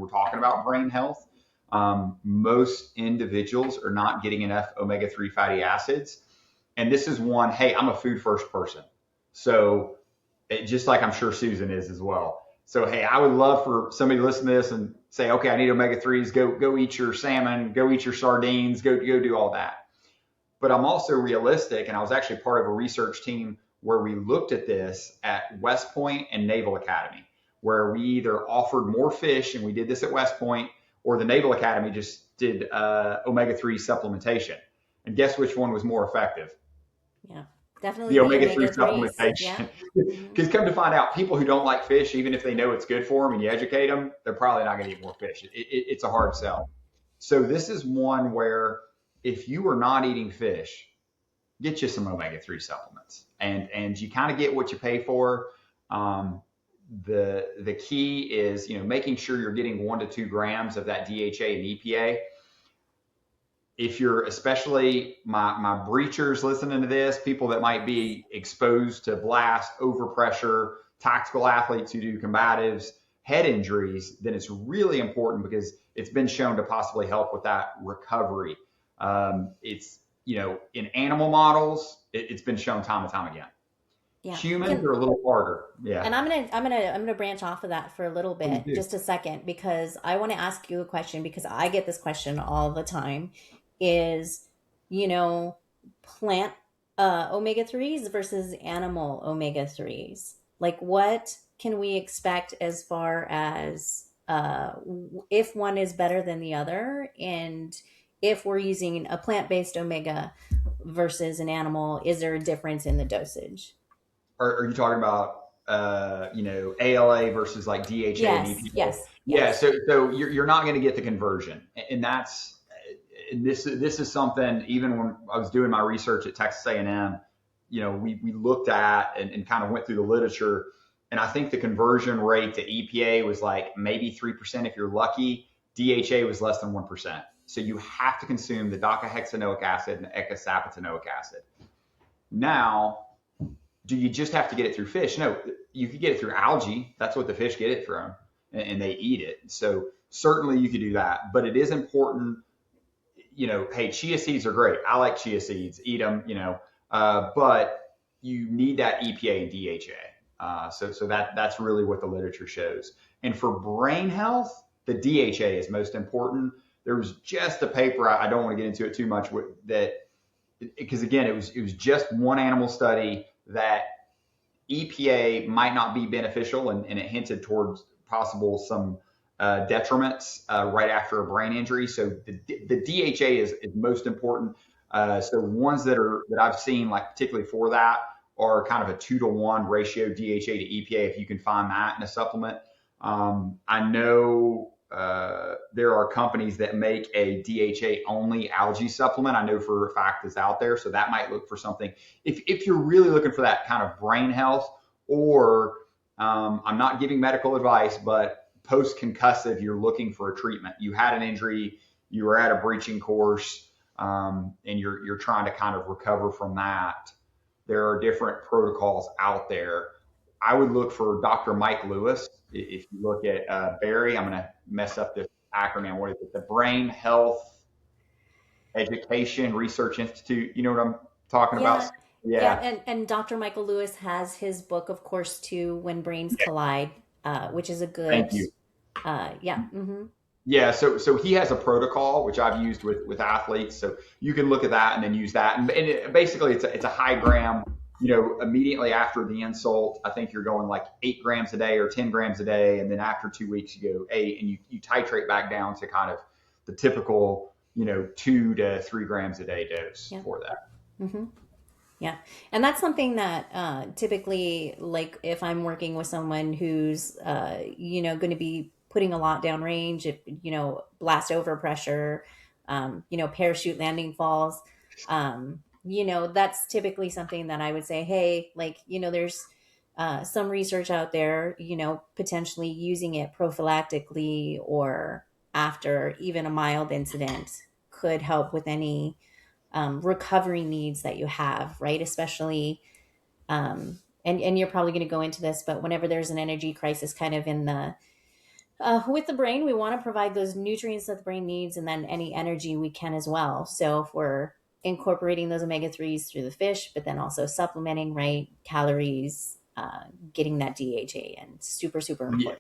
we're talking about brain health. Most individuals are not getting enough omega-3 fatty acids. And this is one, hey, I'm a food first person. So just like I'm sure Susan is as well. So, hey, I would love for somebody to listen to this and say, okay, I need omega-3s. Go eat your salmon, go eat your sardines, go do all that. But I'm also realistic, and I was actually part of a research team where we looked at this at West Point and Naval Academy, where we either offered more fish, and we did this at West Point, or the Naval Academy just did omega-3 supplementation. And guess which one was more effective? Yeah, definitely The the omega-3 omega-3s. Yeah. supplementation. Hmm. Because come to find out, people who don't like fish, even if they know it's good for them and you educate them, they're probably not going to eat more fish. It's a hard sell. So this is one where if you are not eating fish, get you some omega-3 supplements, and you kind of get what you pay for. Um, the key is, making sure you're getting 1 to 2 grams of that DHA and EPA. If you're, especially my breachers listening to this, people that might be exposed to blast, overpressure, tactical athletes who do combatives, head injuries, then it's really important because it's been shown to possibly help with that recovery. It's, in animal models, it's been shown time and time again. Yeah. Humans are a little harder. Yeah. And I'm gonna branch off of that for a little Please bit, do. just a second, because I want to ask you a question because I get this question all the time. Is, you know, plant omega-3s versus animal omega-3s? Like, what can we expect as far as if one is better than the other, and if we're using a plant-based omega versus an animal, is there a difference in the dosage? Are you talking about ALA versus like DHA and Yes, EPA? yes, Yeah, yes. so you're not going to get the conversion, and that's this is something. Even when I was doing my research at Texas A&M, we looked at and kind of went through the literature, and I think the conversion rate to EPA was like maybe 3% if you're lucky. DHA was less than 1%. So you have to consume the docosahexaenoic acid and eicosapentaenoic acid. Now, do you just have to get it through fish? No, you could get it through algae. That's what the fish get it from, and they eat it. So certainly you could do that, but it is important. Hey, chia seeds are great. I like chia seeds. Eat them. But you need that EPA and DHA. So that's really what the literature shows. And for brain health, the DHA is most important. There was just a paper. I don't want to get into it too much that, because again, it was just one animal study that EPA might not be beneficial, and it hinted towards possible some detriments right after a brain injury. So the DHA is most important. So ones that I've seen, like particularly for that, are kind of a 2-to-1 ratio DHA to EPA, if you can find that in a supplement. I know there are companies that make a DHA only algae supplement. I know for a fact it's out there. So that might look for something. If you're really looking for that kind of brain health, or I'm not giving medical advice, but post-concussive, you're looking for a treatment. You had an injury, you were at a breaching course, and you're trying to kind of recover from that. There are different protocols out there. I would look for Dr. Mike Lewis. If you look at Barry, I'm going to mess up this acronym. What is it? The Brain Health Education Research Institute. You know what I'm talking about? Yeah, yeah, Yeah. and Dr. Michael Lewis has his book, of course, too, When Brains Yeah. Collide, which is a Thank good, you. yeah. Hmm. Yeah, so he has a protocol which I've used with athletes. So you can look at that and then use that. And basically, it's a high gram. Immediately after the insult, I think you're going like 8 grams a day or 10 grams a day, and then after 2 weeks you go 8, and you titrate back down to kind of the typical 2 to 3 grams a day dose Yeah. for that. Hmm. Yeah. And that's something that typically, like if I'm working with someone who's, going to be putting a lot down range, if, blast over pressure, parachute landing falls, that's typically something that I would say, hey, like, there's some research out there, potentially using it prophylactically or after even a mild incident could help with any recovery needs that you have, right? Especially, and you're probably going to go into this, but whenever there's an energy crisis kind of in the With the brain, we want to provide those nutrients that the brain needs and then any energy we can as well. So if we're incorporating those omega-3s through the fish, but then also supplementing, right, calories, getting that DHA in, super, super When you important.